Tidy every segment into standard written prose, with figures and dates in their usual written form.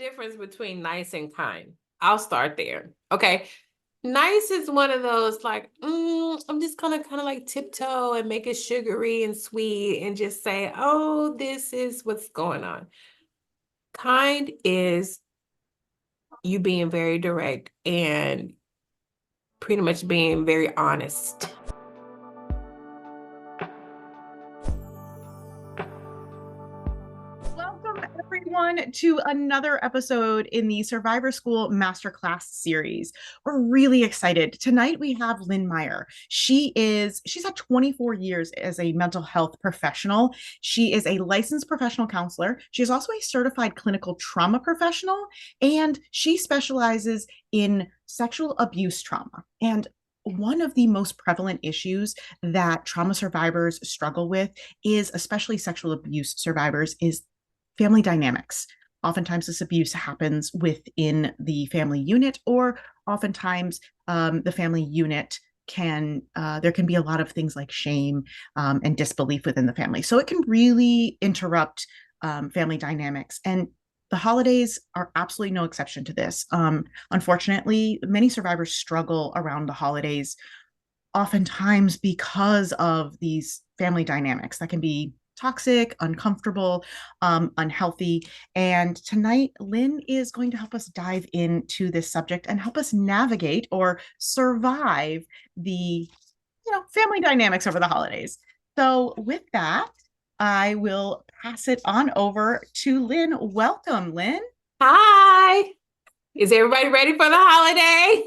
difference between nice and kind? I'll start there. Okay. Nice is one of those like, I'm just gonna kind of like tiptoe and make it sugary and sweet and just say, oh, this is what's going on. Kind is you being very direct and pretty much being very honest. Welcome everyone to another episode in the Survivor School Masterclass series. We're really excited. Tonight we have Lynn Meyer. She's had 24 years as a mental health professional. She is a licensed professional counselor. She is also a certified clinical trauma professional, and she specializes in sexual abuse trauma. And one of the most prevalent issues that trauma survivors struggle with is, especially sexual abuse survivors, is family dynamics. Oftentimes, this abuse happens within the family unit, or oftentimes the family unit there can be a lot of things like shame and disbelief within the family. So it can really interrupt family dynamics. And the holidays are absolutely no exception to this. Unfortunately, many survivors struggle around the holidays, oftentimes because of these family dynamics that can be toxic, uncomfortable, unhealthy. And tonight, Lynn is going to help us dive into this subject and help us navigate or survive the family dynamics over the holidays. So with that, I will pass it on over to Lynn. Welcome, Lynn. Hi. Is everybody ready for the holiday?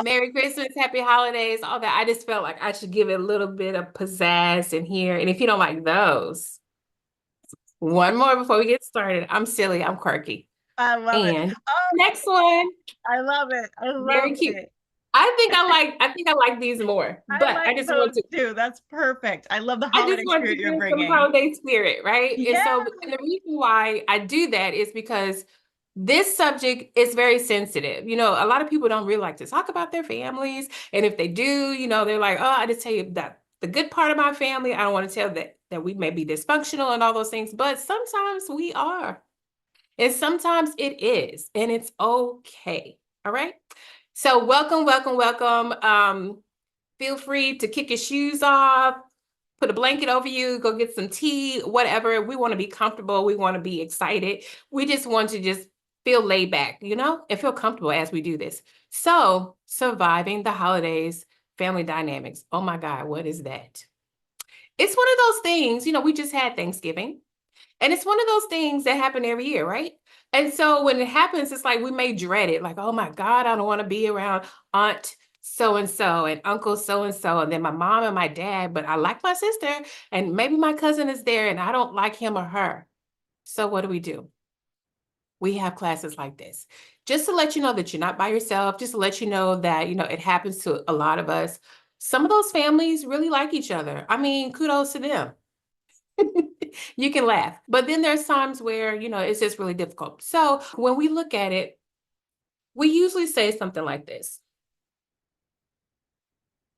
Merry Christmas, happy holidays, all that. I just felt like I should give it a little bit of pizzazz in here. And if you don't like those, one more before we get started. I'm silly, I'm quirky. I love it. Next one. I love it. I love Very cute. it. I think I like these more, but I just want to do. That's perfect. I love the holiday spirit you're bringing. Some holiday spirit, right? Yeah. And the reason why I do that is because this subject is very sensitive. You know, a lot of people don't really like to talk about their families, and if they do, they're like, "Oh, I just tell you that the good part of my family. I don't want to tell that we may be dysfunctional and all those things, but sometimes we are, and sometimes it is, and it's okay. All right." So welcome, welcome, welcome. Feel free to kick your shoes off, put a blanket over you, go get some tea, whatever. We want to be comfortable. We want to be excited. We just want to just feel laid back, and feel comfortable as we do this. So surviving the holidays, family dynamics. Oh my God, what is that? It's one of those things, we just had Thanksgiving, and it's one of those things that happen every year, right? And so when it happens, it's like we may dread it, like, oh my God, I don't want to be around Aunt so-and-so and Uncle so-and-so, and then my mom and my dad, but I like my sister, and maybe my cousin is there and I don't like him or her. So what do? We have classes like this, just to let you know that you're not by yourself, just to let you know that, it happens to a lot of us. Some of those families really like each other. I mean, kudos to them. You can laugh, but then there's times where, it's just really difficult. So when we look at it, we usually say something like this.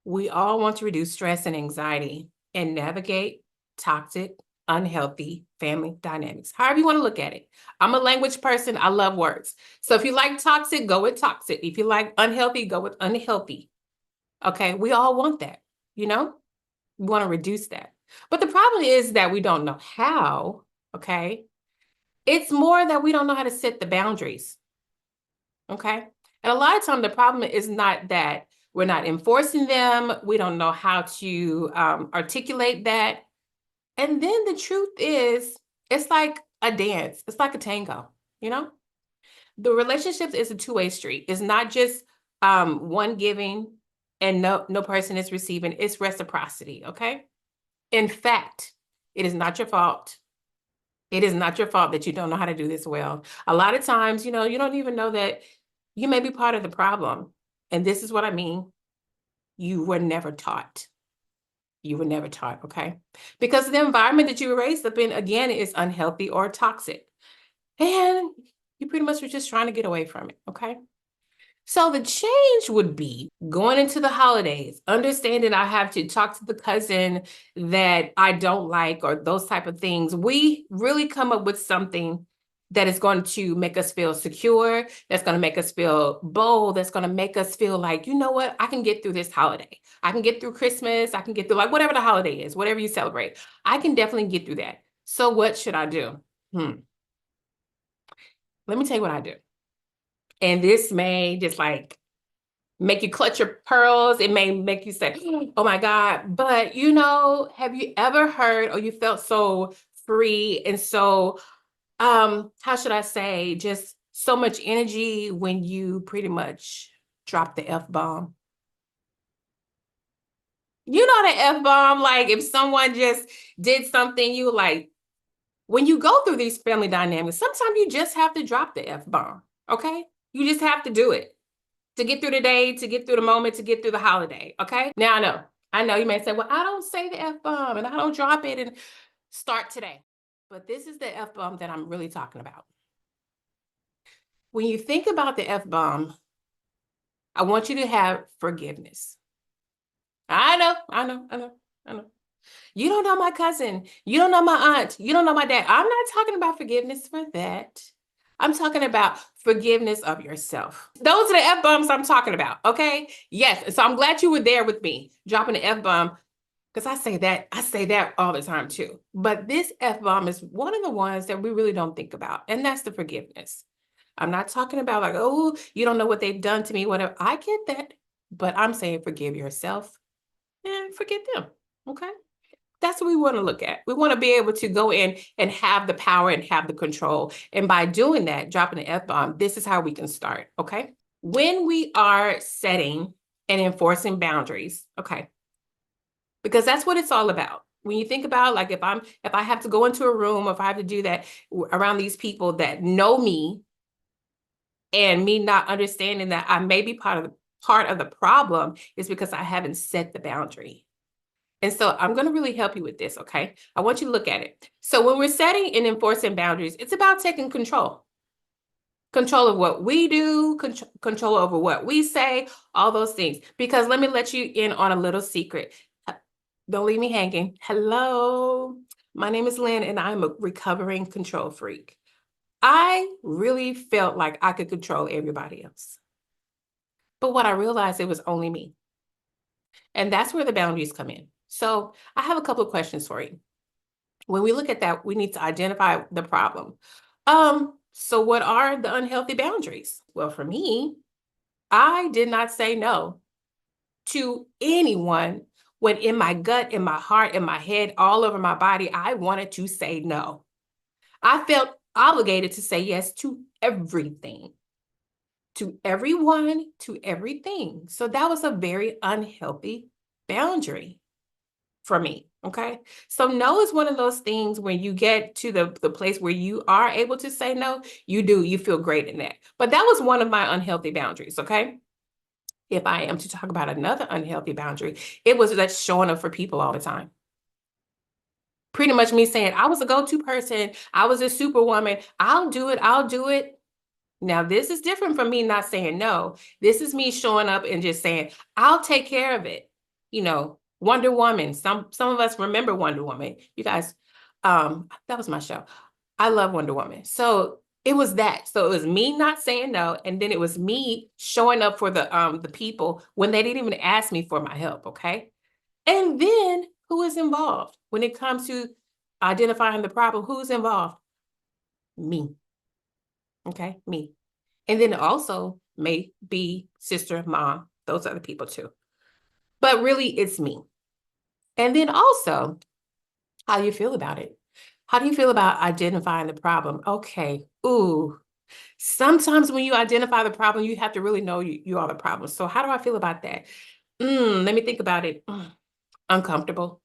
We all want to reduce stress and anxiety and navigate toxic, unhealthy family dynamics. However you want to look at it. I'm a language person. I love words. So if you like toxic, go with toxic. If you like unhealthy, go with unhealthy. Okay. We all want that, we want to reduce that. But the problem is that we don't know how, okay? It's more that we don't know how to set the boundaries, okay? And a lot of times the problem is not that we're not enforcing them. We don't know how to articulate that. And then the truth is, it's like a dance. It's like a tango, The relationships is a two-way street. It's not just one giving and no person is receiving. It's reciprocity, okay? In fact, it is not your fault. It is not your fault that you don't know how to do this well. A lot of times, you don't even know that you may be part of the problem. And this is what I mean. You were never taught. You were never taught, okay? Because the environment that you were raised up in, again, is unhealthy or toxic. And you pretty much were just trying to get away from it, okay? So the change would be going into the holidays, understanding I have to talk to the cousin that I don't like or those type of things. We really come up with something that is going to make us feel secure, that's going to make us feel bold, that's going to make us feel like, you know what, I can get through this holiday. I can get through Christmas. I can get through like whatever the holiday is, whatever you celebrate. I can definitely get through that. So what should I do? Let me tell you what I do. And this may just like make you clutch your pearls. It may make you say, oh my God. But you know, have you ever heard or you felt so free and so how should I say, just so much energy when you pretty much drop the F-bomb? You know the F-bomb, like if someone just did something, you like, when you go through these family dynamics, sometimes you just have to drop the F-bomb, okay? You just have to do it to get through the day, to get through the moment, to get through the holiday, okay? Now I know you may say, well, I don't say the F-bomb and I don't drop it and start today. But this is the F-bomb that I'm really talking about. When you think about the F-bomb, I want you to have forgiveness. I know, I know, I know, I know. You don't know my cousin. You don't know my aunt. You don't know my dad. I'm not talking about forgiveness for that. I'm talking about forgiveness of yourself. Those are the F-bombs I'm talking about, okay? Yes, so I'm glad you were there with me, dropping the F-bomb, because I say that all the time too. But this F-bomb is one of the ones that we really don't think about, and that's the forgiveness. I'm not talking about like, oh, you don't know what they've done to me, whatever. I get that, but I'm saying forgive yourself and forget them, okay? That's what we want to look at. We want to be able to go in and have the power and have the control. And by doing that, dropping the F-bomb, this is how we can start, okay? When we are setting and enforcing boundaries, okay, because that's what it's all about. When you think about like if I have to go into a room, if I have to do that around these people that know me and me not understanding that I may be part of the problem is because I haven't set the boundary. And so I'm going to really help you with this, okay? I want you to look at it. So when we're setting and enforcing boundaries, it's about taking control. Control of what we do, control over what we say, all those things. Because let me let you in on a little secret. Don't leave me hanging. Hello, my name is Lynn, and I'm a recovering control freak. I really felt like I could control everybody else. But what I realized, it was only me. And that's where the boundaries come in. So I have a couple of questions for you. When we look at that, we need to identify the problem. So what are the unhealthy boundaries? Well, for me, I did not say no to anyone when in my gut, in my heart, in my head, all over my body, I wanted to say no. I felt obligated to say yes to everything, to everyone, to everything. So that was a very unhealthy boundary for me. Okay. So no is one of those things when you get to the place where you are able to say no, you feel great in that. But that was one of my unhealthy boundaries. Okay. If I am to talk about another unhealthy boundary, it was that showing up for people all the time. Pretty much me saying, I was a go-to person. I was a superwoman. I'll do it. I'll do it. Now, this is different from me not saying no. This is me showing up and just saying, I'll take care of it. You know, Wonder Woman. Some of us remember Wonder Woman. You guys, that was my show. I love Wonder Woman. So it was that. So it was me not saying no, and then it was me showing up for the people when they didn't even ask me for my help. Okay. And then who is involved when it comes to identifying the problem? Who's involved? Me. Okay, me. And then also may be sister, mom, those other people too. But really, it's me. And then also, how do you feel about it? How do you feel about identifying the problem? Okay, ooh. Sometimes when you identify the problem, you have to really know you are the problem. So how do I feel about that? Let me think about it. Uncomfortable.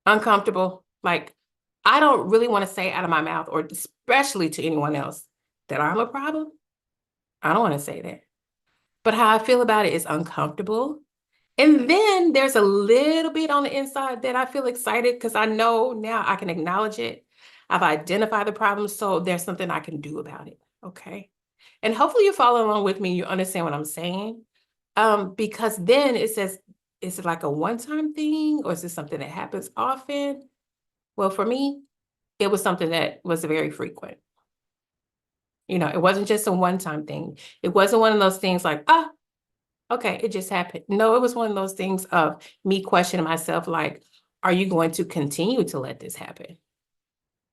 Uncomfortable. Like, I don't really want to say out of my mouth, or especially to anyone else, that I'm a problem. I don't want to say that. But how I feel about it is uncomfortable. And then there's a little bit on the inside that I feel excited because I know now I can acknowledge it. I've identified the problem, so there's something I can do about it. Okay. And hopefully you follow along with me. You understand what I'm saying. Because then it says, is it like a one-time thing, or is it something that happens often? Well, for me, it was something that was very frequent. It wasn't just a one-time thing. It wasn't one of those things like, okay, it just happened. No, it was one of those things of me questioning myself, like, are you going to continue to let this happen?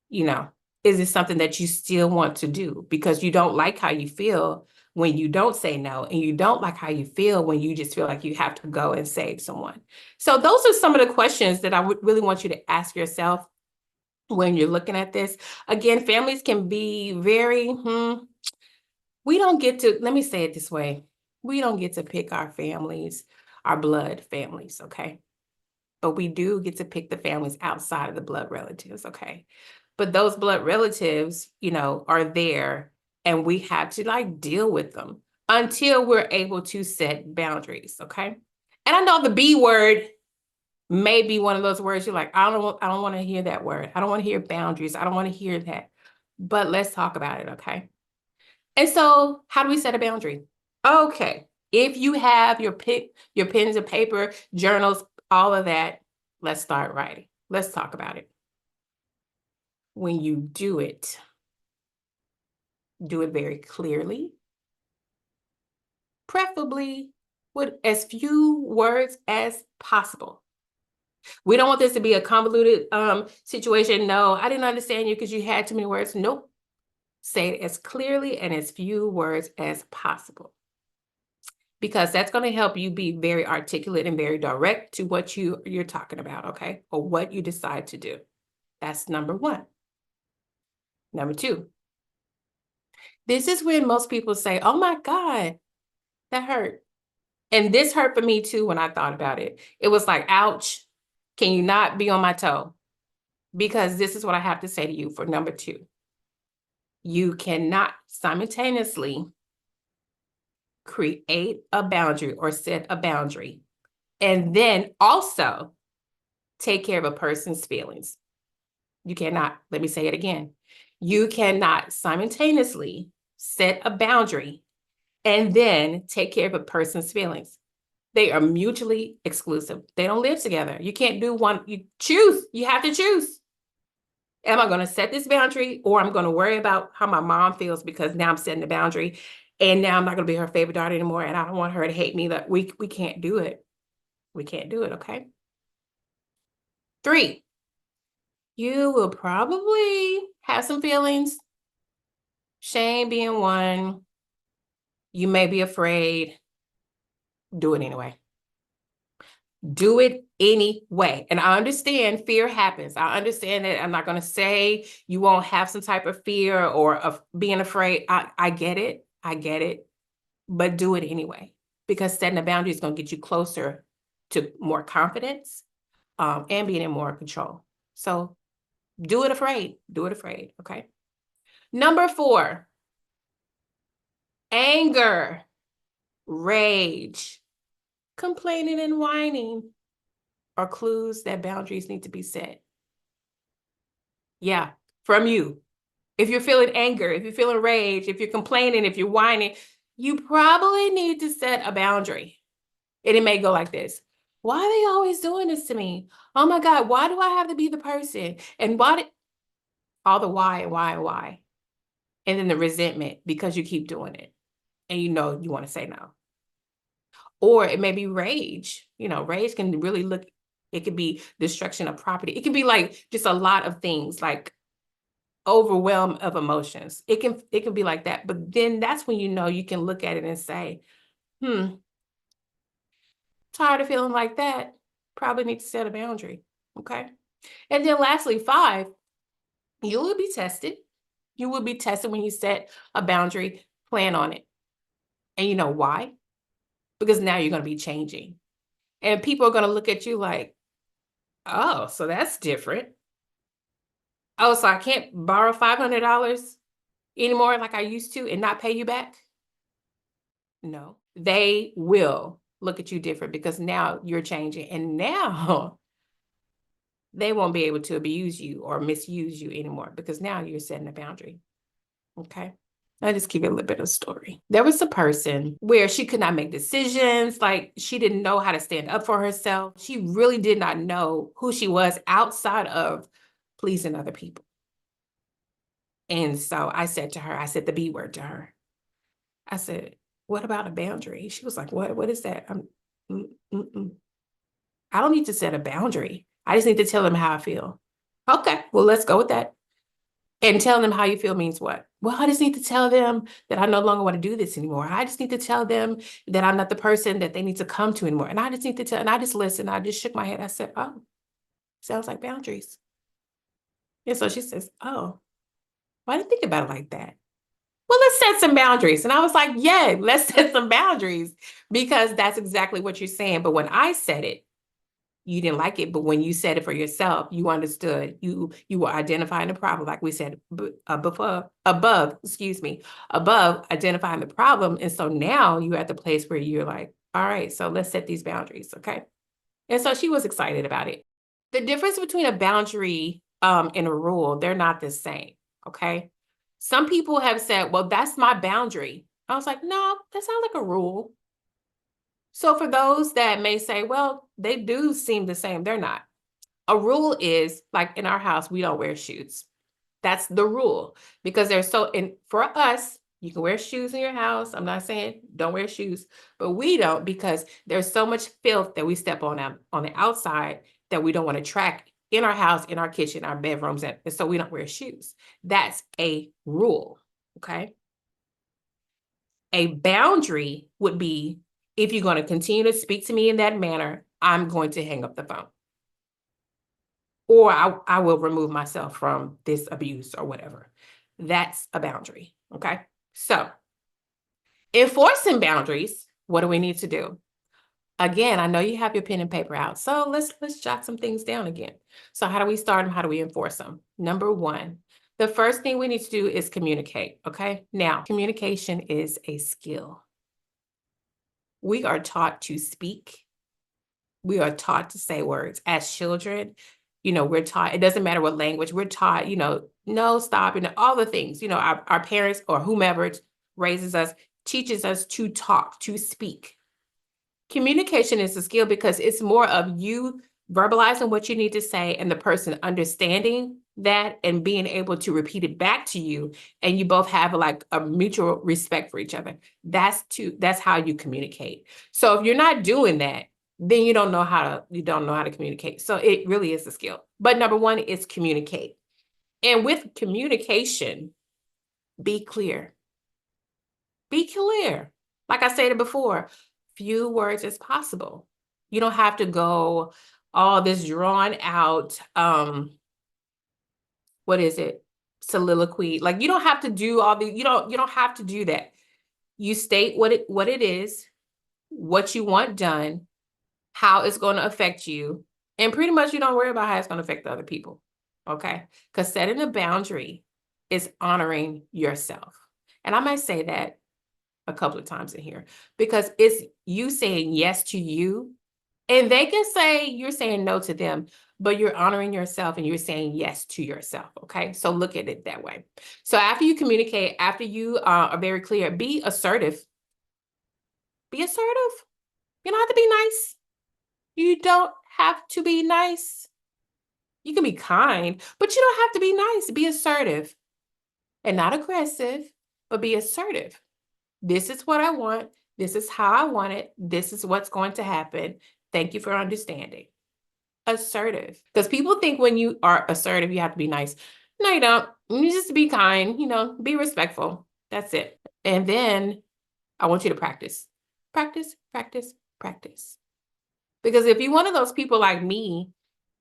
Is it something that you still want to do because you don't like how you feel when you don't say no, and you don't like how you feel when you just feel like you have to go and save someone? So those are some of the questions that I would really want you to ask yourself when you're looking at this. Again, families can be very, we don't get to, let me say it this way. We don't get to pick our families, our blood families, okay? But we do get to pick the families outside of the blood relatives, okay? But those blood relatives, are there, and we have to like deal with them until we're able to set boundaries, okay? And I know the B word may be one of those words you're like, I don't want to hear that word. I don't want to hear boundaries. I don't want to hear that. But let's talk about it, okay? And so, how do we set a boundary? Okay, if you have your pens and paper, journals, all of that, let's start writing. Let's talk about it. When you do it very clearly, preferably with as few words as possible. We don't want this to be a convoluted situation. No, I didn't understand you because you had too many words. Nope. Say it as clearly and as few words as possible, because that's going to help you be very articulate and very direct to what you're talking about, okay? Or what you decide to do. That's number one. Number two, this is when most people say, oh my God, that hurt. And this hurt for me too when I thought about it. It was like, ouch, can you not be on my toe? Because this is what I have to say to you for number two. You cannot simultaneously create a boundary or set a boundary and then also take care of a person's feelings. You cannot. Let me say it again. You cannot simultaneously set a boundary and then take care of a person's feelings. They are mutually exclusive. They don't live together. You can't do one. You choose. You have to choose. Am I going to set this boundary, or I'm going to worry about how my mom feels because now I'm setting the boundary and now I'm not going to be her favorite daughter anymore and I don't want her to hate me? That we can't do it. We can't do it, okay? 3, you will probably have some feelings. Shame being one. You may be afraid. Do it anyway. Do it anyway. And I understand fear happens. I understand that. I'm not going to say you won't have some type of fear or of being afraid. I get it. I get it. But do it anyway, because setting a boundary is going to get you closer to more confidence and being in more control. So do it afraid. Do it afraid. Okay. Number 4, anger, rage, complaining and whining are clues that boundaries need to be set. Yeah, from you. If you're feeling anger, if you're feeling rage, if you're complaining, if you're whining, you probably need to set a boundary. And it may go like this. Why are they always doing this to me? Oh my God, why do I have to be the person? And all the why and why and why. And then the resentment because you keep doing it and you want to say no. Or it may be rage. Rage can really it could be destruction of property. It can be like just a lot of things, like overwhelm of emotions. It can be like that. But then that's when you can look at it and say, tired of feeling like that. Probably need to set a boundary. Okay. And then lastly, 5, you will be tested. You will be tested when you set a boundary, plan on it. And you know why? Because now you're going to be changing. And people are going to look at you like, oh, so that's different. Oh, so I can't borrow $500 anymore like I used to and not pay you back? No, they will look at you different because now you're changing. And now they won't be able to abuse you or misuse you anymore because now you're setting a boundary. Okay. I'll just give you a little bit of story. There was a person where she could not make decisions. Like, she didn't know how to stand up for herself. She really did not know who she was outside of pleasing other people. And so I said to her, I said the B word to her. I said, what about a boundary? She was like, what? What is that? Mm, mm, mm. I don't need to set a boundary. I just need to tell them how I feel. Okay, well, let's go with that. And telling them how you feel means what? Well, I just need to tell them that I no longer want to do this anymore. I just need to tell them that I'm not the person that they need to come to anymore. And I just need to tell, and I just listened. I just shook my head. I said, oh, sounds like boundaries. And so she says, oh, well, I didn't think about it like that. Well, let's set some boundaries. And I was like, yeah, let's set some boundaries because that's exactly what you're saying. But when I said it, you didn't like it, but when you said it for yourself, you understood. You were identifying the problem, like we said above identifying the problem. And so now you're at the place where you're like, all right, so let's set these boundaries, okay? And so she was excited about it. The difference between a boundary and a rule, they're not the same, okay? Some people have said, well, that's my boundary. I was like, no, that sounds like a rule. So for those that may say, well, they do seem the same, they're not. A rule is like in our house, we don't wear shoes. That's the rule because they're so, and for us, you can wear shoes in your house. I'm not saying don't wear shoes, but we don't because there's so much filth that we step on the outside that we don't want to track in our house, in our kitchen, our bedrooms, and so we don't wear shoes. That's a rule, okay? A boundary would be if you're going to continue to speak to me in that manner, I'm going to hang up the phone. Or I will remove myself from this abuse or whatever. That's a boundary, okay? So enforcing boundaries, what do we need to do? Again, I know you have your pen and paper out, so let's jot some things down again. So how do we start them? How do we enforce them? Number one, the first thing we need to do is communicate, okay? Now, communication is a skill. We are taught to speak. We are taught to say words as children. We're taught, it doesn't matter what language, we're taught, no, stop, all the things, our parents or whomever raises us, teaches us to talk, to speak. Communication is a skill because it's more of you verbalizing what you need to say and the person understanding that and being able to repeat it back to you. And you both have like a mutual respect for each other. That's how you communicate. So if you're not doing that, then you don't know how to communicate. So it really is a skill. But number one is communicate. And with communication, be clear. Be clear. Like I said before, few words as possible. You don't have to go all this drawn out, what is it? Soliloquy. Like you don't have to do you don't have to do that. You state what it is, what you want done, how it's going to affect you, and pretty much you don't worry about how it's going to affect the other people. Okay? Because setting a boundary is honoring yourself. And I might say that a couple of times in here because it's you saying yes to you, and they can say you're saying no to them, but you're honoring yourself and you're saying yes to yourself. Okay, so look at it that way. So after you communicate, after you are very clear, be assertive. Be assertive. You don't have to be nice. You don't have to be nice. You can be kind, but you don't have to be nice. Be assertive and not aggressive, but be assertive. This is what I want. This is how I want it. This is what's going to happen. Thank you for understanding. Assertive. Because people think when you are assertive, you have to be nice. No, you don't. You just be kind, be respectful. That's it. And then I want you to practice. Practice, practice, practice. Because if you're one of those people like me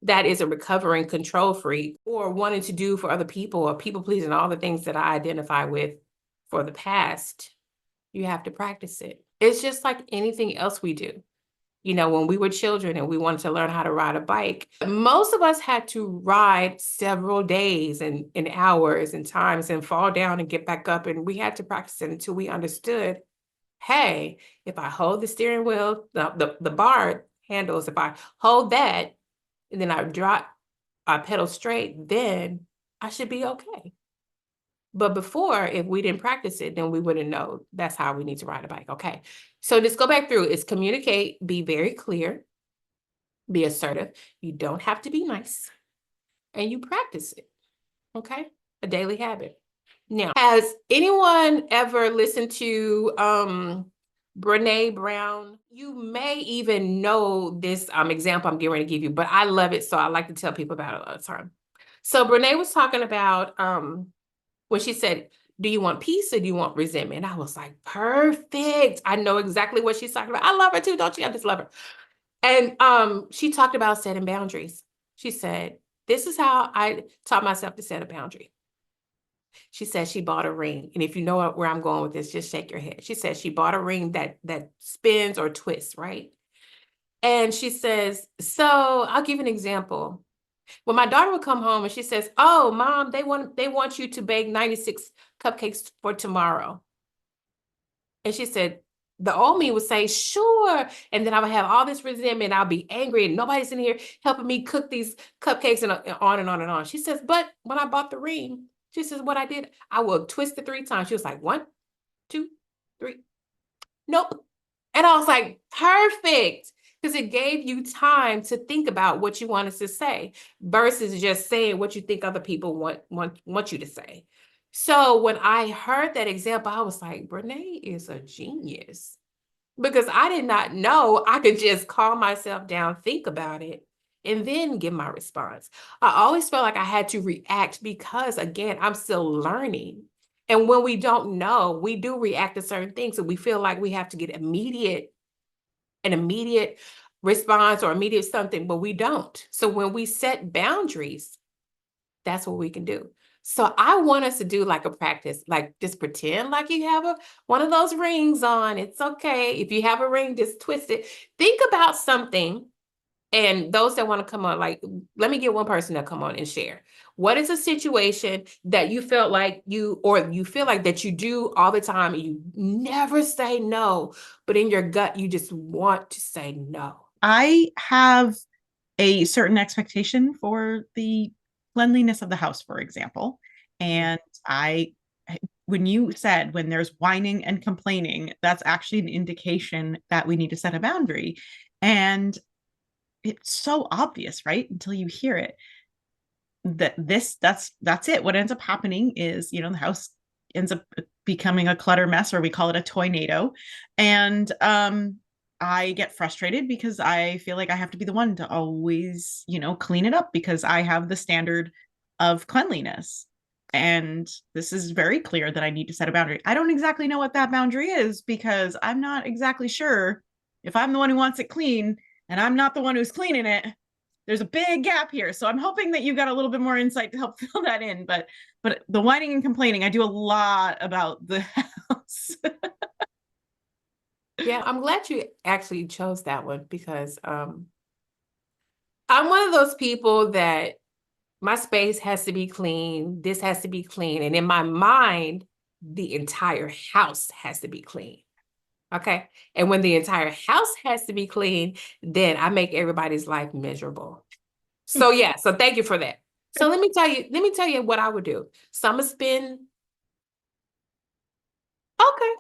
that is a recovering control freak or wanting to do for other people or people pleasing, all the things that I identify with for the past, you have to practice it. It's just like anything else we do. When we were children and we wanted to learn how to ride a bike, most of us had to ride several days and hours and times and fall down and get back up. And we had to practice it until we understood, hey, if I hold the steering wheel, the bar handles, if I hold that and then I pedal straight, then I should be okay. But before, if we didn't practice it, then we wouldn't know that's how we need to ride a bike. Okay. So just go back through. It's communicate, be very clear, be assertive. You don't have to be nice. And you practice it. Okay. A daily habit. Now, has anyone ever listened to Brene Brown? You may even know this example I'm getting ready to give you, but I love it, so I like to tell people about it all the time. So Brene was talking about when she said, do you want peace or do you want resentment? And I was like, perfect. I know exactly what she's talking about. I love her too, don't you? I just love her. And she talked about setting boundaries. She said, this is how I taught myself to set a boundary. She said she bought a ring. And if you know where I'm going with this, just shake your head. She said she bought a ring that spins or twists, right? And she says, so I'll give an example. When my daughter would come home and she says, oh, mom, they want you to bake 96 cupcakes for tomorrow. And she said, the old me would say, sure. And then I would have all this resentment. I'll be angry and nobody's in here helping me cook these cupcakes and on and on and on. She says, but when I bought the ring, she says, what I did, I will twist it 3 times. She was like, 1, 2, 3. Nope. And I was like, perfect. Because it gave you time to think about what you wanted to say versus just saying what you think other people want you to say. So when I heard that example, I was like, Brene is a genius because I did not know I could just calm myself down, think about it, and then give my response. I always felt like I had to react because, again, I'm still learning. And when we don't know, we do react to certain things. And we feel like we have to get an immediate response or immediate something, but we don't. So when we set boundaries, that's what we can do. So I want us to do like a practice, like just pretend like you have one of those rings on. It's okay. If you have a ring, just twist it. Think about something. And those that want to come on, like, let me get one person to come on and share. What is a situation that you felt like you feel like that you do all the time and you never say no, but in your gut, you just want to say no? I have a certain expectation for the cleanliness of the house, for example. And when you said when there's whining and complaining, that's actually an indication that we need to set a boundary. And it's so obvious, right? Until you hear it. That's it. What ends up happening is, the house ends up becoming a clutter mess, or we call it a toynado. And I get frustrated because I feel like I have to be the one to always, clean it up because I have the standard of cleanliness. And this is very clear that I need to set a boundary. I don't exactly know what that boundary is because I'm not exactly sure if I'm the one who wants it clean and I'm not the one who's cleaning it. There's a big gap here. So I'm hoping that you got a little bit more insight to help fill that in. But the whining and complaining, I do a lot about the house. Yeah, I'm glad you actually chose that one because I'm one of those people that my space has to be clean. This has to be clean. And in my mind, the entire house has to be clean. Okay. And when the entire house has to be clean, then I make everybody's life miserable. So yeah, so thank you for that. So let me tell you what I would do. So I'm gonna spend, okay,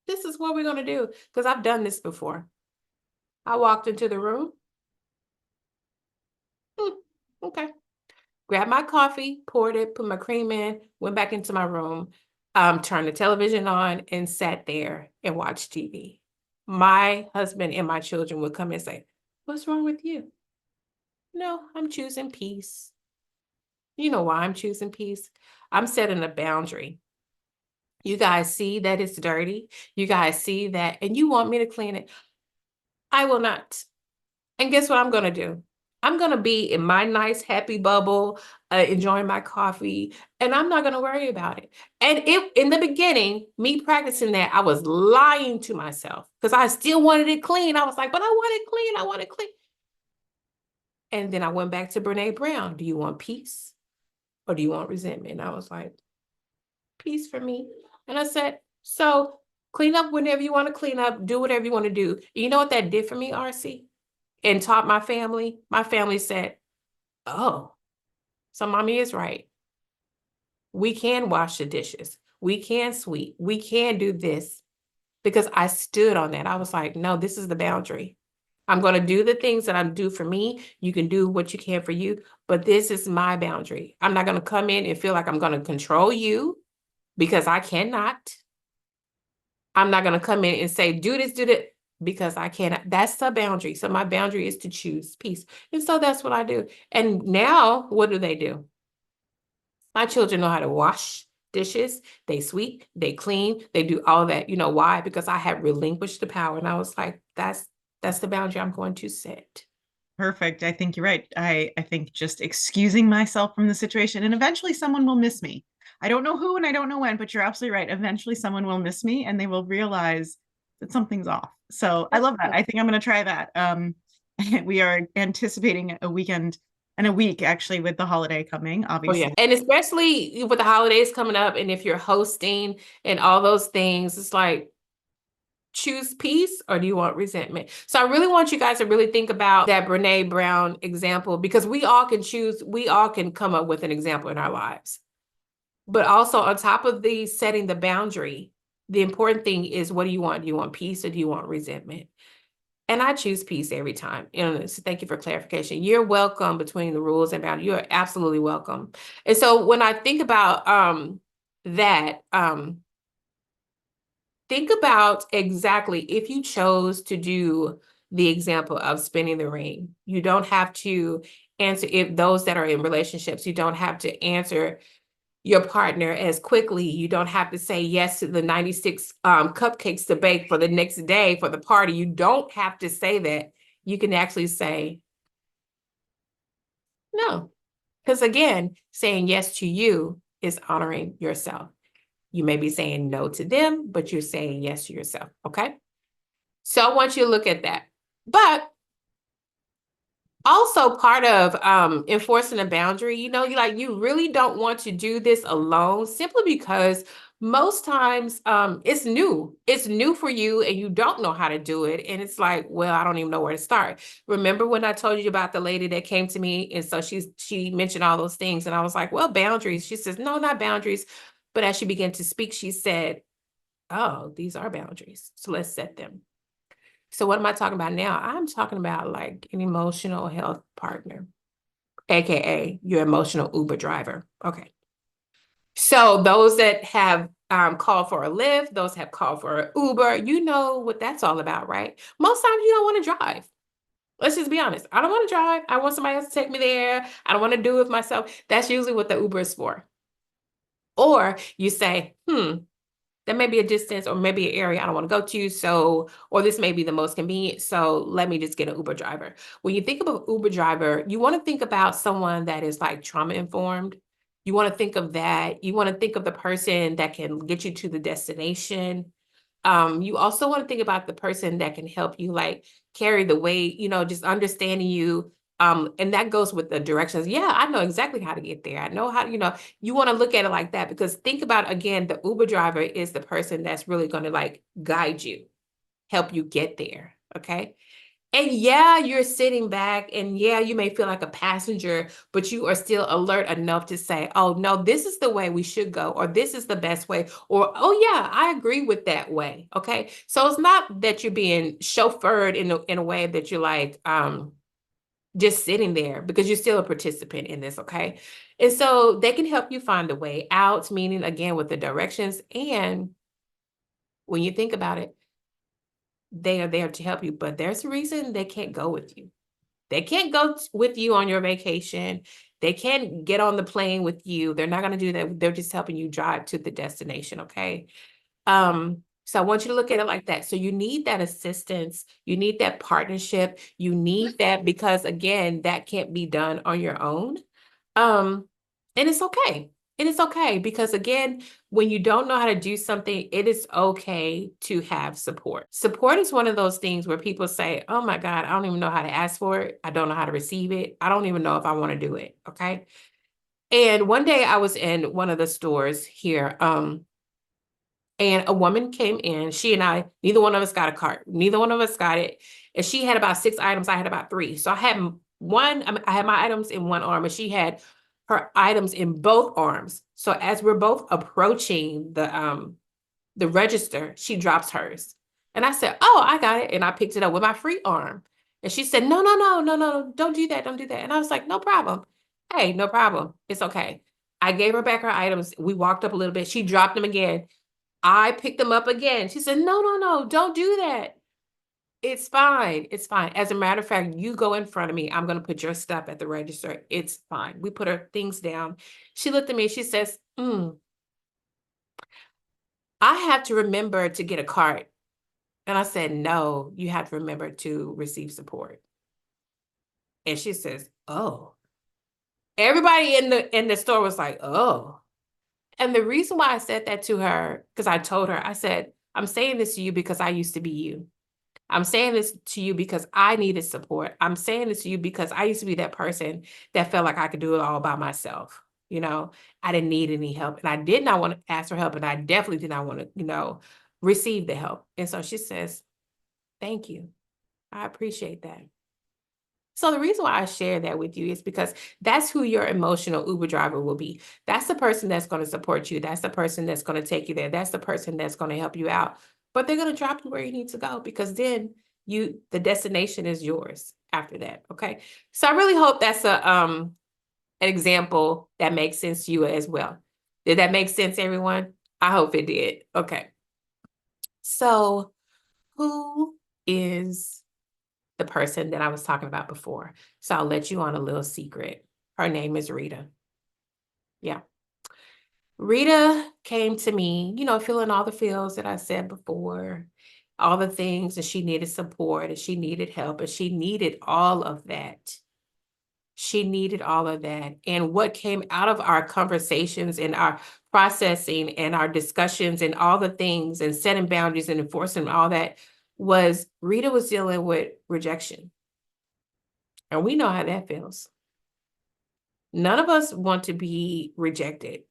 this is what we're gonna do. Because I've done this before. I walked into the room. Okay. Grabbed my coffee, poured it, put my cream in, went back into my room, turned the television on and sat there and watched TV. My husband and my children would come and say, what's wrong with you? No, I'm choosing peace. You know why I'm choosing peace? I'm setting a boundary. You guys see that it's dirty. You guys see that, and you want me to clean it. I will not. And guess what I'm going to do? I'm going to be in my nice, happy bubble, enjoying my coffee, and I'm not going to worry about it. And in the beginning, me practicing that, I was lying to myself because I still wanted it clean. I was like, but I want it clean. I want it clean. And then I went back to Brene Brown. Do you want peace or do you want resentment? And I was like, peace for me. And I said, so clean up whenever you want to clean up, do whatever you want to do. You know what that did for me, RC? And taught my family said, oh, so mommy is right. We can wash the dishes. We can sweep. We can do this because I stood on that. I was like, no, this is the boundary. I'm going to do the things that I do for me. You can do what you can for you, but this is my boundary. I'm not going to come in and feel like I'm going to control you. because I cannot. I'm not going to come in and say, do this, do that, because I cannot. That's the boundary. So my boundary is to choose peace. And so that's what I do. And now what do? My children know how to wash dishes. They sweep, they clean, they do all that. You know why? Because I had relinquished the power. And I was like, that's the boundary I'm going to set. Perfect. I think you're right. I think just excusing myself from the situation, and eventually someone will miss me. I don't know who and I don't know when, but you're absolutely right. Eventually someone will miss me and they will realize that something's off. So I love that. I think I'm going to try that. We are anticipating a weekend and a week actually with the holiday coming, Oh, yeah. obviously. And especially with the holidays coming up, and if you're hosting and all those things, it's like, choose peace or do you want resentment? So I really want you guys to really think about that Brene Brown example, because we all can choose, we all can come up with an example in our lives. But also on top of the setting the boundary, the important thing is, what do you want? Do you want peace or do you want resentment? And I choose peace every time. So thank you for clarification. You're welcome between the rules and boundaries. You're absolutely welcome. And so when I think about that, think about exactly if you chose to do the example of spinning the ring. You don't have to answer, if those that are in relationships, you don't have to answer your partner as quickly. You don't have to say yes to the 96 cupcakes to bake for the next day for the party. You don't have to say that. You can actually say no. Because again, saying yes to you is honoring yourself. You may be saying no to them, but you're saying yes to yourself. Okay. So I want you to look at that. But also part of enforcing a boundary, you really don't want to do this alone, simply because most times it's new for you and you don't know how to do it, and it's like, well, I don't even know where to start. Remember when I told you about the lady that came to me, and so she mentioned all those things, and I was like, well, boundaries. She says, no, not boundaries. But as she began to speak, she said, oh, these are boundaries, so let's set them. So what am I talking about now? I'm talking about like an emotional health partner, AKA your emotional Uber driver. Okay. So those that have called for a Lyft, those have called for an Uber, you know what that's all about, right? Most times you don't want to drive. Let's just be honest. I don't want to drive. I want somebody else to take me there. I don't want to do it myself. That's usually what the Uber is for. Or you say, there may be a distance or maybe an area I don't want to go to. So, or this may be the most convenient. So let me just get an Uber driver. When you think of an Uber driver, you want to think about someone that is like trauma informed. You want to think of that. You want to think of the person that can get you to the destination. You also want to think about the person that can help you like carry the weight, just understanding you. And that goes with the directions. Yeah, I know exactly how to get there. I know how, you want to look at it like that, because think about, again, the Uber driver is the person that's really going to like guide you, help you get there. Okay. And yeah, you're sitting back and yeah, you may feel like a passenger, but you are still alert enough to say, oh, no, this is the way we should go, or this is the best way, or, oh, yeah, I agree with that way. Okay. So it's not that you're being chauffeured in a way that you're like, just sitting there, because you're still a participant in this. Okay. And so they can help you find a way out, meaning again, with the directions. And when you think about it, they are there to help you, but there's a reason they can't go with you. They can't go with you on your vacation. They can't get on the plane with you. They're not going to do that. They're just helping you drive to the destination. Okay. So I want you to look at it like that. So you need that assistance. You need that partnership. You need that, because again, that can't be done on your own. And it's okay. It is okay, because again, when you don't know how to do something, it is okay to have support. Support is one of those things where people say, oh my God, I don't even know how to ask for it. I don't know how to receive it. I don't even know if I want to do it. Okay. And one day I was in one of the stores here, and a woman came in. She and I, neither one of us got a cart. Neither one of us got it. And she had about 6 items. I had about 3. So I had I had my items in one arm, and she had her items in both arms. So as we're both approaching the register, she drops hers. And I said, oh, I got it. And I picked it up with my free arm. And she said, no, don't do that. Don't do that. And I was like, no problem. Hey, no problem. It's okay. I gave her back her items. We walked up a little bit. She dropped them again. I picked them up again. She said, no, no, no, don't do that. It's fine. It's fine. As a matter of fact, you go in front of me. I'm going to put your stuff at the register. It's fine. We put her things down. She looked at me. She says, I have to remember to get a cart. And I said, no, you have to remember to receive support. And she says, oh. Everybody in the store was like, oh. And the reason why I said that to her, because I told her, I said, I'm saying this to you because I used to be you. I'm saying this to you because I needed support. I'm saying this to you because I used to be that person that felt like I could do it all by myself. You know, I didn't need any help, and I did not want to ask for help, and I definitely did not want to, receive the help. And so she says, thank you. I appreciate that. So the reason why I share that with you is because that's who your emotional Uber driver will be. That's the person that's going to support you. That's the person that's going to take you there. That's the person that's going to help you out. But they're going to drop you where you need to go, because then the destination is yours after that. Okay. So I really hope that's an example that makes sense to you as well. Did that make sense, everyone? I hope it did. Okay. So who is the person that I was talking about before? So I'll let you on a little secret. Her name is Rita. Yeah. Rita came to me, feeling all the feels that I said before, all the things that she needed support and she needed help and she needed all of that. She needed all of that. And what came out of our conversations and our processing and our discussions and all the things and setting boundaries and enforcing all that was Rita was dealing with rejection. And we know how that feels. None of us want to be rejected.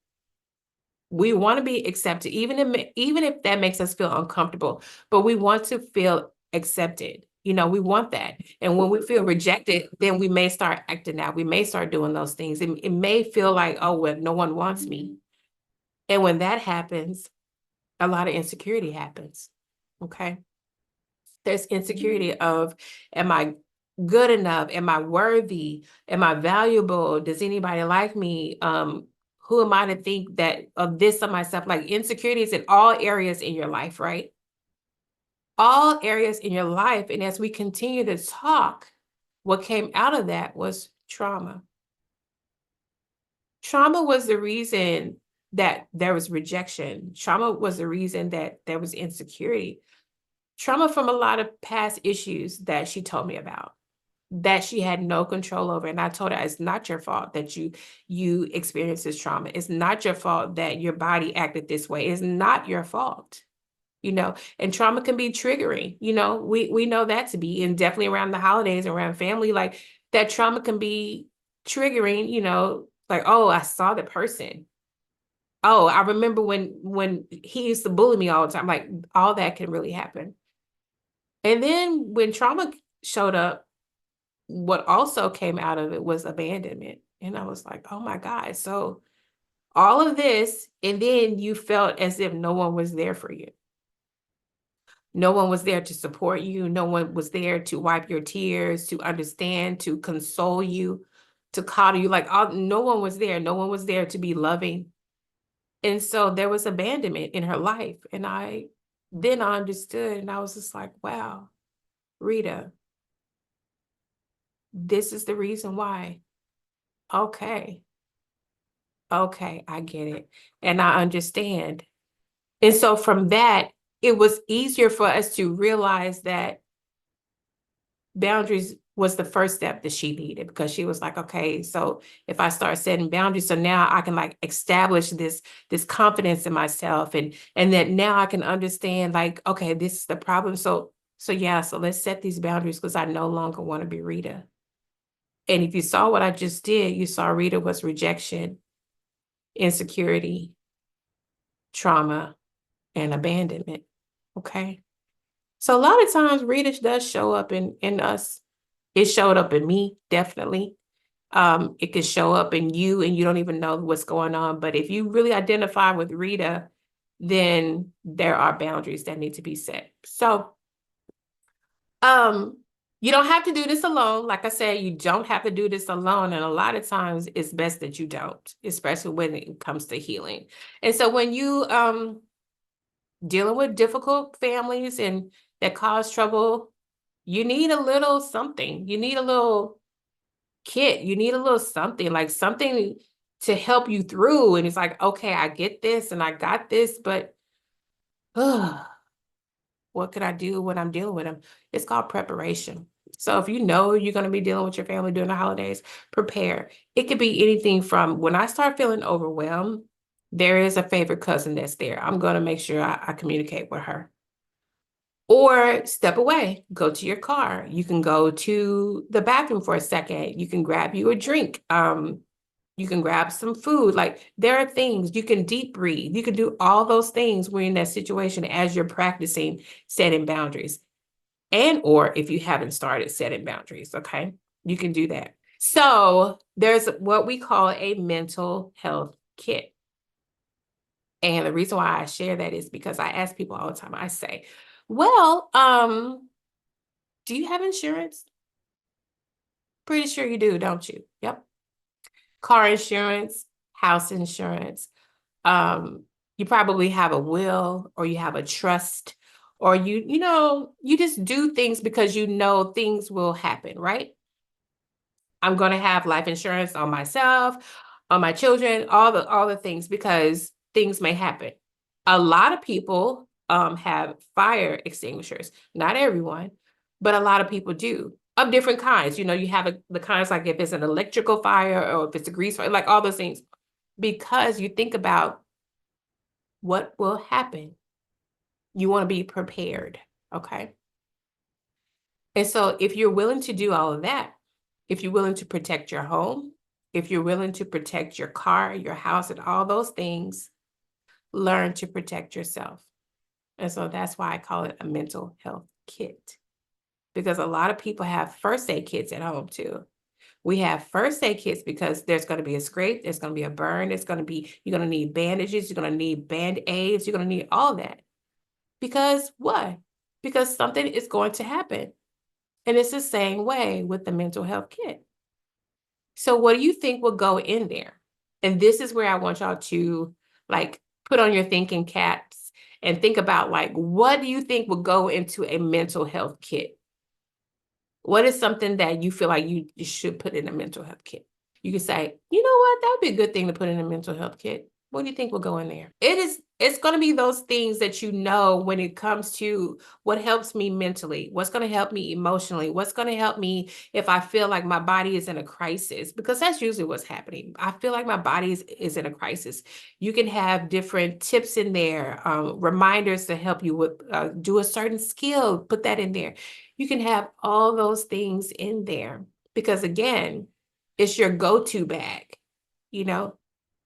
We want to be accepted, even if that makes us feel uncomfortable, but we want to feel accepted. We want that. And when we feel rejected, then we may start acting out. We may start doing those things. It may feel like, oh, well, no one wants me. And when that happens, a lot of insecurity happens. Okay. There's insecurity of, am I good enough? Am I worthy? Am I valuable? Does anybody like me? Who am I to think that of this of myself? Like, insecurity is in all areas in your life, right? All areas in your life. And as we continue to talk, what came out of that was trauma. Trauma was the reason that there was rejection. Trauma was the reason that there was insecurity. Trauma from a lot of past issues that she told me about, that she had no control over. And I told her, it's not your fault that you experienced this trauma. It's not your fault that your body acted this way. It's not your fault. And trauma can be triggering. We know that to be, and definitely around the holidays, around family, like that trauma can be triggering, like, oh, I saw the person. Oh, I remember when he used to bully me all the time. Like, all that can really happen. And then when trauma showed up, what also came out of it was abandonment. And I was like, oh my God. So all of this, and then you felt as if no one was there for you. No one was there to support you. No one was there to wipe your tears, to understand, to console you, to coddle you. Like, no one was there. No one was there to be loving. And so there was abandonment in her life. And I understood, and I was just like, wow, Rita, this is the reason why. Okay, I get it. And I understand. And so from that, it was easier for us to realize that boundaries was the first step that she needed, because she was like, okay, so if I start setting boundaries, so now I can like establish this confidence in myself, and that now I can understand, like, okay, this is the problem. So yeah, so let's set these boundaries, because I no longer want to be Rita. And if you saw what I just did, you saw Rita was rejection, insecurity, trauma, and abandonment. Okay. So a lot of times Rita does show up in us. It showed up in me, definitely. It could show up in you and you don't even know what's going on. But if you really identify with Rita, then there are boundaries that need to be set. So You don't have to do this alone. Like I said, you don't have to do this alone. And a lot of times it's best that you don't, especially when it comes to healing. And so when you dealing with difficult families and that cause trouble, you need a little something. You need a little kit. You need a little something, like something to help you through. And it's like, okay, I get this and I got this, but what could I do when I'm dealing with them? It's called preparation. So if you know you're going to be dealing with your family during the holidays, prepare. It could be anything from when I start feeling overwhelmed, there is a favorite cousin that's there. I'm going to make sure I communicate with her. Or step away, go to your car. You can go to the bathroom for a second. You can grab you a drink. You can grab some food. Like there are things you can deep breathe. You can do all those things when you're in that situation as you're practicing setting boundaries. And or if you haven't started setting boundaries, okay, you can do that. So there's what we call a mental health kit. And the reason why I share that is because I ask people all the time, I say, well, do you have insurance? Pretty sure you do, don't you? Yep. Car insurance, house insurance. You probably have a will or you have a trust or you just do things because you know things will happen, right? I'm going to have life insurance on myself, on my children, all the things because things may happen. A lot of people have fire extinguishers. Not everyone, but a lot of people do of different kinds. You know, you have the kinds like if it's an electrical fire or if it's a grease fire, like all those things, because you think about what will happen. You want to be prepared, okay? And so if you're willing to do all of that, if you're willing to protect your home, if you're willing to protect your car, your house, and all those things, learn to protect yourself. And so that's why I call it a mental health kit, because a lot of people have first aid kits at home too. We have first aid kits because there's going to be a scrape, there's going to be a burn, you're going to need bandages, you're going to need band-aids, you're going to need all that. Because what? Because something is going to happen. And it's the same way with the mental health kit. So what do you think will go in there? And this is where I want y'all to like put on your thinking caps and think about like, what do you think will go into a mental health kit? What is something that you feel like you should put in a mental health kit? You can say, you know what, that would be a good thing to put in a mental health kit. What do you think will go in there? It's going to be those things that you know when it comes to what helps me mentally, what's going to help me emotionally, what's going to help me if I feel like my body is in a crisis, because that's usually what's happening. I feel like my body is in a crisis. You can have different tips in there, reminders to help you with do a certain skill, put that in there. You can have all those things in there because again, it's your go-to bag, you know?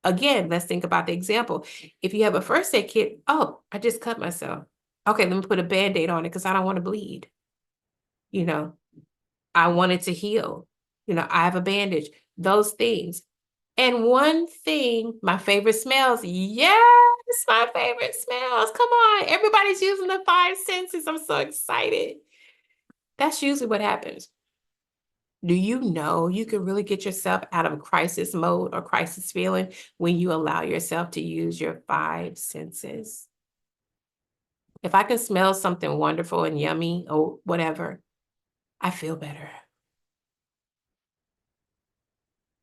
Again, let's think about the example. If you have a first aid kit, oh, I just cut myself. Okay, let me put a Band-Aid on it because I don't want to bleed. You know, I want it to heal. You know, I have a bandage, those things. And one thing, my favorite smells. Yes, my favorite smells. Come on. Everybody's using the five senses. I'm so excited. That's usually what happens. Do you know you can really get yourself out of crisis mode or crisis feeling when you allow yourself to use your five senses? If I can smell something wonderful and yummy or whatever, I feel better.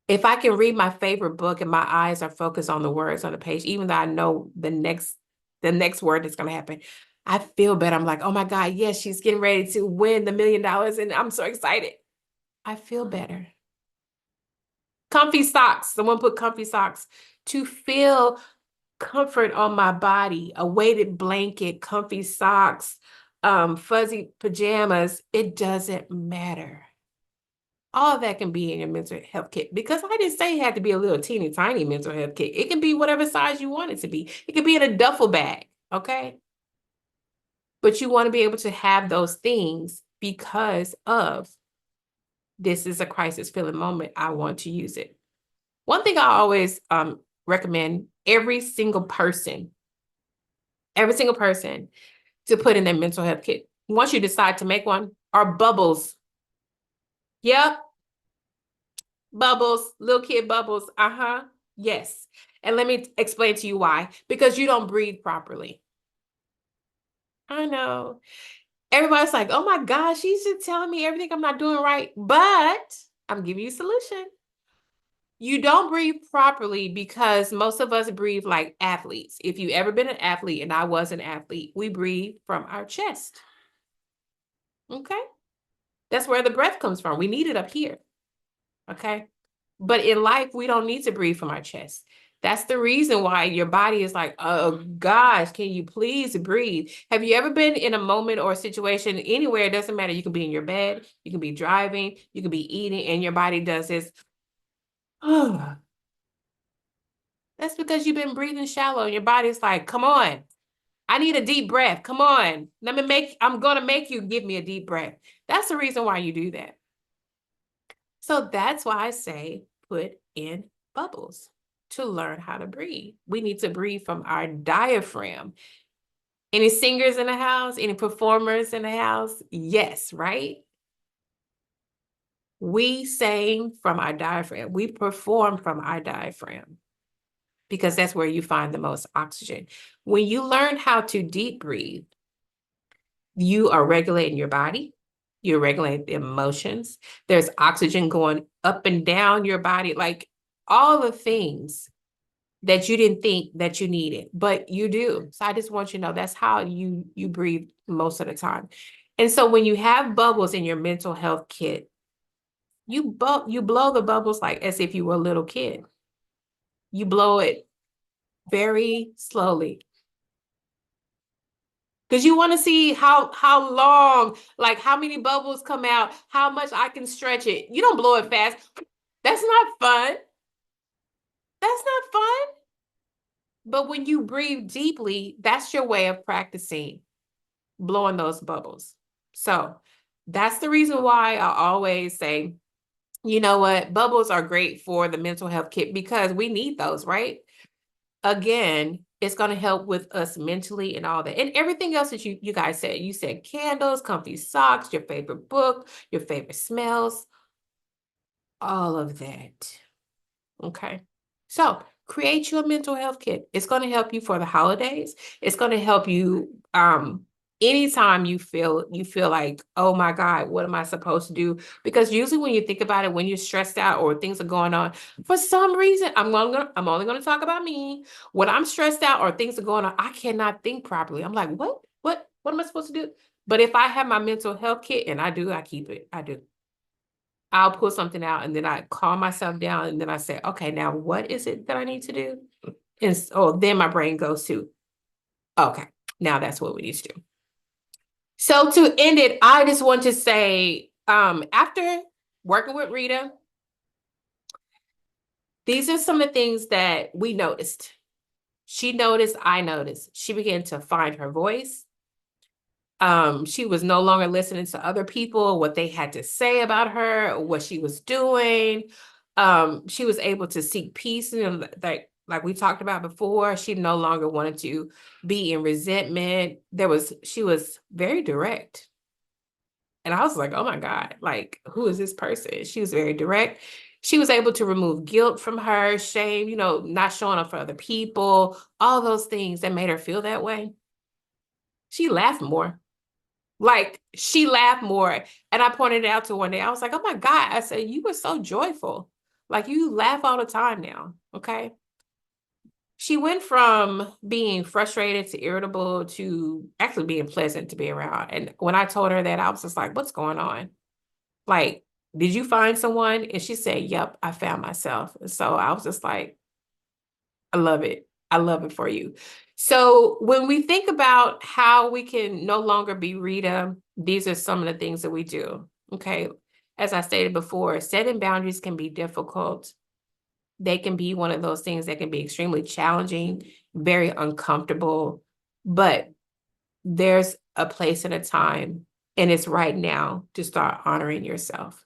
If I can read my favorite book and my eyes are focused on the words on the page, even though I know the next word that's going to happen, I feel better. I'm like, oh my God, yes, she's getting ready to win the $1 million and I'm so excited. I feel better. Comfy socks. Someone put comfy socks to feel comfort on my body, a weighted blanket, comfy socks, fuzzy pajamas. It doesn't matter. All of that can be in your mental health kit because I didn't say it had to be a little teeny tiny mental health kit. It can be whatever size you want it to be. It could be in a duffel bag, okay? But you want to be able to have those things because of this is a crisis feeling moment. I want to use it. One thing I always recommend every single person to put in their mental health kit. Once you decide to make one, are bubbles. Yep. Bubbles, little kid bubbles. Uh-huh. Yes. And let me explain to you why. Because you don't breathe properly. I know. Everybody's like, oh my gosh, she's just telling me everything I'm not doing right. But I'm giving you a solution. You don't breathe properly because most of us breathe like athletes. If you ever been an athlete, and I was an athlete, we breathe from our chest. Okay? That's where the breath comes from. We need it up here. Okay? But in life, we don't need to breathe from our chest. That's the reason why your body is like, oh gosh, can you please breathe? Have you ever been in a moment or a situation anywhere? It doesn't matter. You can be in your bed, you can be driving, you can be eating, and your body does this. Oh, that's because you've been breathing shallow, and your body's like, come on, I need a deep breath. Come on. I'm going to make you give me a deep breath. That's the reason why you do that. So that's why I say put in bubbles to learn how to breathe. We need to breathe from our diaphragm. Any singers in the house? Any performers in the house? Yes, right? We sing from our diaphragm. We perform from our diaphragm because that's where you find the most oxygen. When you learn how to deep breathe, you are regulating your body. You're regulating the emotions. There's oxygen going up and down your body, like all the things that you didn't think that you needed, but you do. So I just want you to know that's how you breathe most of the time. And so when you have bubbles in your mental health kit, you blow the bubbles like as if you were a little kid. You blow it very slowly because you want to see how long, like how many bubbles come out, how much I can stretch it. You don't blow it fast. That's not fun. That's not fun. But when you breathe deeply, that's your way of practicing blowing those bubbles. So that's the reason why I always say, you know what, bubbles are great for the mental health kit because we need those, right? Again, it's going to help with us mentally and all that. And everything else that you guys said. You said candles, comfy socks, your favorite book, your favorite smells, all of that. Okay. So create your mental health kit. It's going to help you for the holidays. It's going to help you anytime you feel like, oh my God, what am I supposed to do? Because usually when you think about it, when you're stressed out or things are going on, for some reason, I'm only going to talk about me. When I'm stressed out or things are going on, I cannot think properly. I'm like, what am I supposed to do? But if I have my mental health kit, and I keep it. I do. I'll pull something out and then I calm myself down and then I say, okay, now what is it that I need to do? And so then my brain goes to, okay, now that's what we need to do. So to end it, I just want to say, after working with Rita, these are some of the things that we noticed. She noticed, I noticed. She began to find her voice. She was no longer listening to other people, what they had to say about her, what she was doing. She was able to seek peace, and like we talked about before, she no longer wanted to be in resentment. She was very direct. And I was like, oh my God, like, who is this person? She was very direct. She was able to remove guilt from her, shame, not showing up for other people, all those things that made her feel that way. She laughed more. Like she laughed more. And I pointed it out to her one day. I was like, oh my God. I said, you were so joyful. Like you laugh all the time now. Okay. She went from being frustrated to irritable to actually being pleasant to be around. And when I told her that, I was just like, what's going on? Like, did you find someone? And she said, yep, I found myself. And so I was just like, I love it. I love it for you. So when we think about how we can no longer be Rita, these are some of the things that we do. Okay. As I stated before, setting boundaries can be difficult. They can be one of those things that can be extremely challenging, very uncomfortable, but there's a place and a time, and it's right now to start honoring yourself.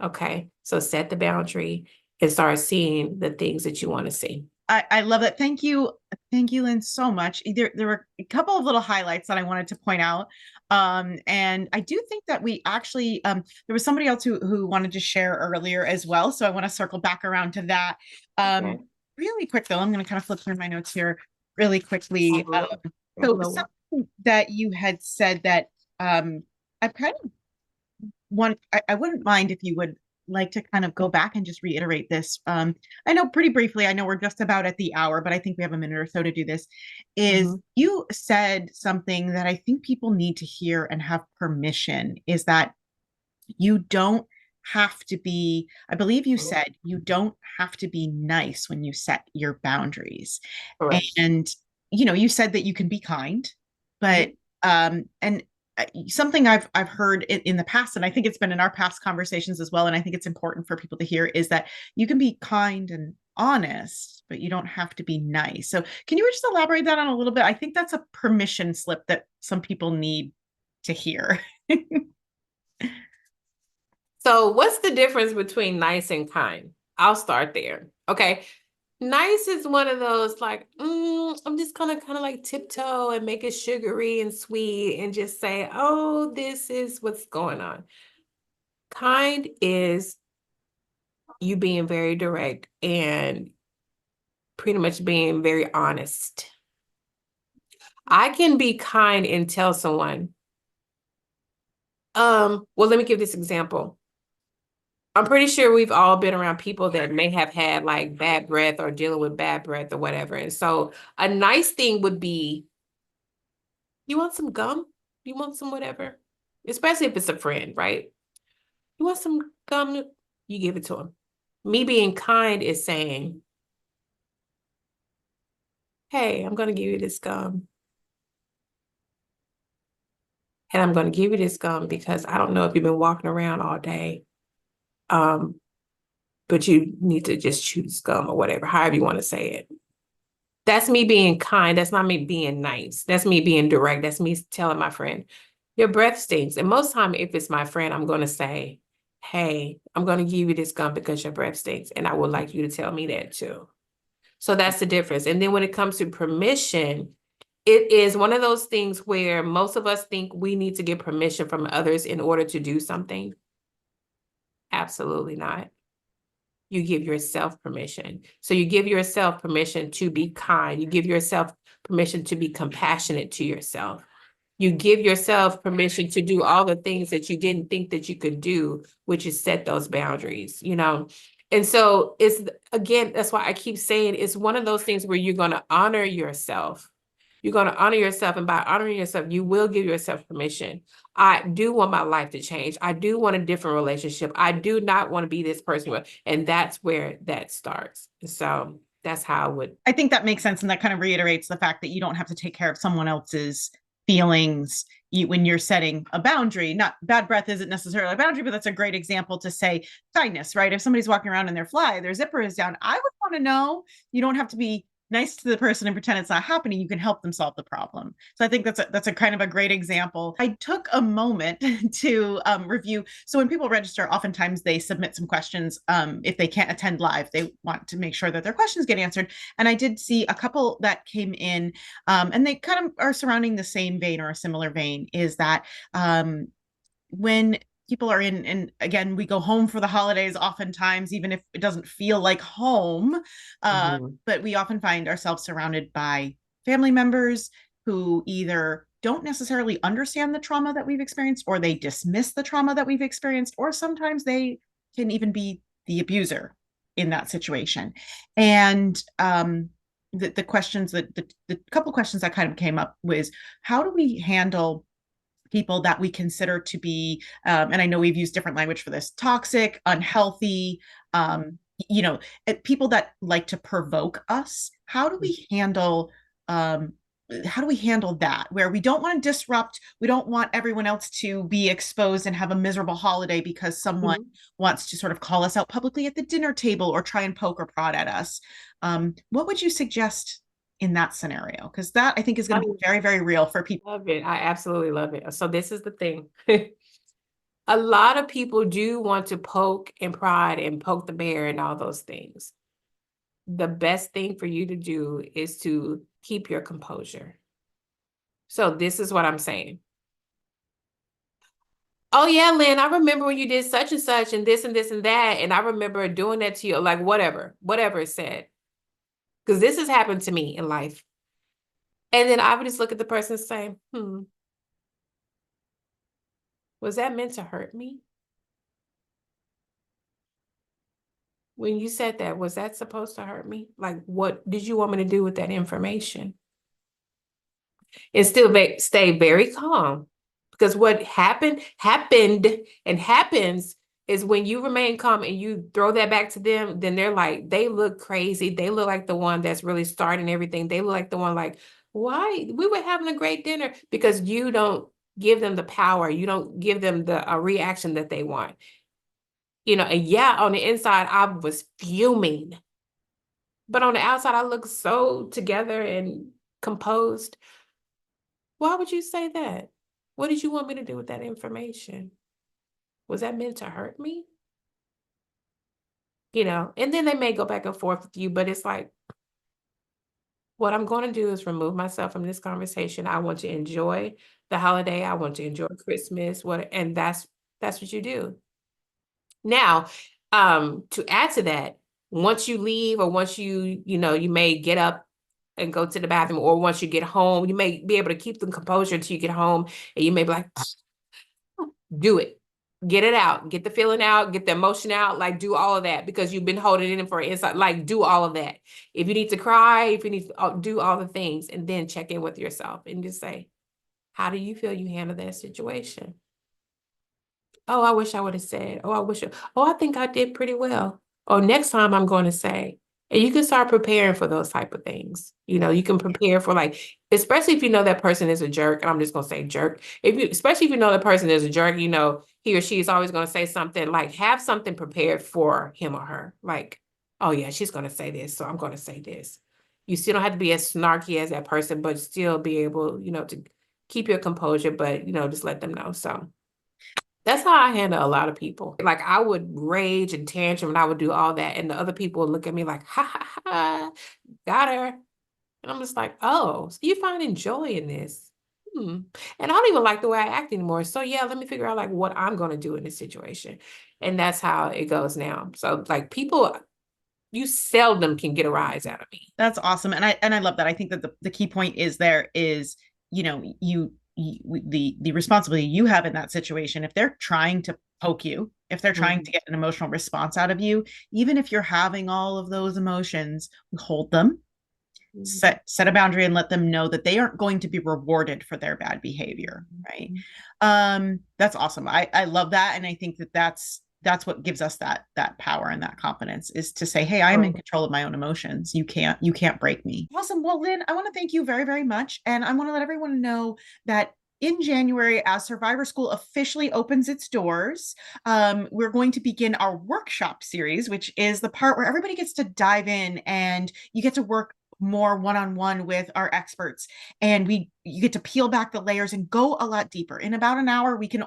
Okay. So set the boundary and start seeing the things that you want to see. I love that. Thank you. Thank you, Lynn, so much. There were a couple of little highlights that I wanted to point out. And I do think that we actually, there was somebody else who wanted to share earlier as well. So I want to circle back around to that. Okay. Really quick, though, I'm going to kind of flip through my notes here really quickly. So Hello. something that you had said that I kind of I wouldn't mind if you would like to kind of go back and just reiterate this. I know pretty briefly, I know we're just about at the hour, but I think we have a minute or so to do this. Is Mhm. you said something that I think people need to hear and have permission is that you don't have to be, I believe you said you don't have to be nice when you set your boundaries. Correct. And, you said that you can be kind, but, Mhm. and something I've heard in the past, and I think it's been in our past conversations as well, and I think it's important for people to hear is that you can be kind and honest, but you don't have to be nice. So can you just elaborate that on a little bit? I think that's a permission slip that some people need to hear. So what's the difference between nice and kind? I'll start there. Okay. Nice is one of those like, I'm just gonna kind of like tiptoe and make it sugary and sweet and just say, oh, this is what's going on. Kind is you being very direct and pretty much being very honest. I can be kind and tell someone, well, let me give this example. I'm pretty sure we've all been around people that may have had like bad breath or dealing with bad breath or whatever. And so a nice thing would be, you want some gum? You want some whatever? Especially if it's a friend, right? You want some gum? You give it to them. Me being kind is saying, hey, I'm going to give you this gum. And I'm going to give you this gum because I don't know if you've been walking around all day. Um, but you need to just chew this gum or whatever, however you want to say it. That's me being kind. That's not me being nice. That's me being direct. That's me telling my friend, your breath stinks. And most time, if it's my friend, I'm going to say, hey, I'm going to give you this gum because your breath stinks. And I would like you to tell me that too. So that's the difference. And then when it comes to permission, it is one of those things where most of us think we need to get permission from others in order to do something. Absolutely not. You give yourself permission. So you give yourself permission to be kind. You give yourself permission to be compassionate to yourself. You give yourself permission to do all the things that you didn't think that you could do, which is set those boundaries, you know? And so it's, again, that's why I keep saying it's one of those things where you're going to honor yourself. You're going to honor yourself. And by honoring yourself, you will give yourself permission. I do want my life to change. I do want a different relationship. I do not want to be this person. And that's where that starts. So that's how I would. I think that makes sense. And that kind of reiterates the fact that you don't have to take care of someone else's feelings when you're setting a boundary. Not bad breath isn't necessarily a boundary, but that's a great example to say kindness, right? If somebody's walking around in their zipper is down, I would want to know. You don't have to be nice to the person and pretend it's not happening. You can help them solve the problem. So I think that's a kind of a great example. I took a moment to review. So when people register, oftentimes they submit some questions. If they can't attend live, they want to make sure that their questions get answered. And I did see a couple that came in, and they kind of are surrounding the same vein or a similar vein. Is that when people are in, and again, we go home for the holidays oftentimes, even if it doesn't feel like home, Mhm. but we often find ourselves surrounded by family members who either don't necessarily understand the trauma that we've experienced, or they dismiss the trauma that we've experienced, or sometimes they can even be the abuser in that situation. And the questions that the couple questions that kind of came up was, how do we handle people that we consider to be, and I know we've used different language for this, toxic, unhealthy, you know, people that like to provoke us? Um, how do we handle that, where we don't want to disrupt, we don't want everyone else to be exposed and have a miserable holiday because someone Mhm. wants to sort of call us out publicly at the dinner table or try and poke or prod at us? What would you suggest in that scenario? Because that, I think, is going I to be very, very real for people. love it. I absolutely love it. So this is the thing. A lot of people do want to poke and prod and poke the bear and all those things. the best thing for you to do is to keep your composure. So this is what I'm saying. Oh yeah, Lynn, I remember when you did such and such and this and this and that. And I remember doing that to you, like whatever it said. Because this has happened to me in life. And then I would just look at the person and say, was that meant to hurt me? When you said that, was that supposed to hurt me? Like, what did you want me to do with that information? And still stay very calm. Because what happened and happens is when you remain calm and you throw that back to them, then they're like, they look crazy. They look like the one that's really starting everything. They look like the one like, why? We were having a great dinner, because you don't give them the power. You don't give them the reaction that they want. And yeah, on the inside, I was fuming. But on the outside, I look so together and composed. Why would you say that? What did you want me to do with that information? Was that meant to hurt me? And then they may go back and forth with you, but it's like, what I'm going to do is remove myself from this conversation. I want to enjoy the holiday. I want to enjoy Christmas. And that's what you do. Now, to add to that, once you leave, or once you may get up and go to the bathroom, or once you get home, you may be able to keep the composure until you get home, and you may be like, do it. Get it out. Get the feeling out. Get the emotion out. Like, do all of that, because you've been holding it in for inside. Like, do all of that. If you need to cry, if you need to do all the things, and then check in with yourself and just say, how do you feel you handled that situation? Oh, I wish I would have said, I think I did pretty well. Or next time I'm going to say, and you can start preparing for those type of things. You can prepare for, like, especially if you know that person is a jerk, and I'm just going to say jerk. Especially if you know the person is a jerk, he or she is always going to say something, like, have something prepared for him or her. Like, oh yeah, she's going to say this, so I'm going to say this. You still don't have to be as snarky as that person, but still be able, to keep your composure, but, just let them know. So that's how I handle a lot of people. Like, I would rage and tantrum, and I would do all that. And the other people would look at me like, ha, ha, ha, got her. And I'm just like, oh, so you finding joy in this? And I don't even like the way I act anymore. So yeah, let me figure out, like, what I'm going to do in this situation. And that's how it goes now. So, like, people, you seldom can get a rise out of me. That's awesome. And I love that. I think that the key point is the responsibility you have in that situation. If they're trying to poke you, if they're trying to get an emotional response out of you, even if you're having all of those emotions, hold them, set a boundary, and let them know that they aren't going to be rewarded for their bad behavior. Right. That's awesome. I love that. And I think that that's what gives us that power and that confidence, is to say, hey, I'm in control of my own emotions. You can't break me. Awesome. Well, Lynn, I want to thank you very, very much. And I want to let everyone know that in January, as Survivor School officially opens its doors, we're going to begin our workshop series, which is the part where everybody gets to dive in and you get to work more one-on-one with our experts, and you get to peel back the layers and go a lot deeper. In about an hour, we can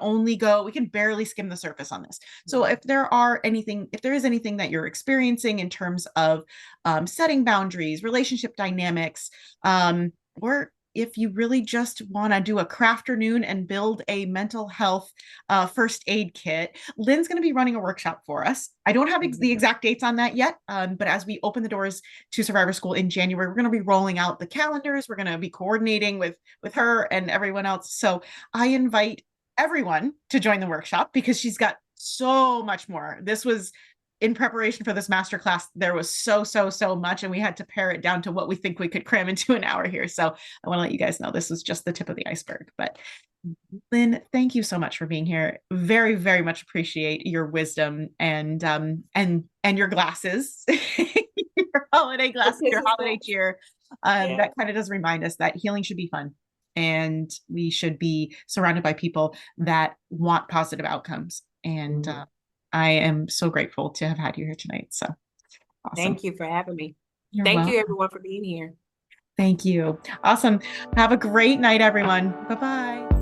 barely skim the surface on this. So if there is anything that you're experiencing in terms of setting boundaries, relationship dynamics, or if you really just want to do a crafternoon and build a mental health first aid kit, Lynn's going to be running a workshop for us. I don't have the exact dates on that yet, but as we open the doors to Survivor School in January, we're going to be rolling out the calendars. We're going to be coordinating with her and everyone else. So I invite everyone to join the workshop, because she's got so much more. This was in preparation for this masterclass. There was so much, and we had to pare it down to what we think we could cram into an hour here. So I want to let you guys know this was just the tip of the iceberg. But Lynn, thank you so much for being here. Very, very much appreciate your wisdom and your glasses, your holiday glasses, your holiday cheer. That kind of does remind us that healing should be fun, and we should be surrounded by people that want positive outcomes. And I am so grateful to have had you here tonight. So awesome. Thank you for having me. Thank you, everyone, for being here. Thank you. Awesome. Have a great night, everyone. Bye-bye.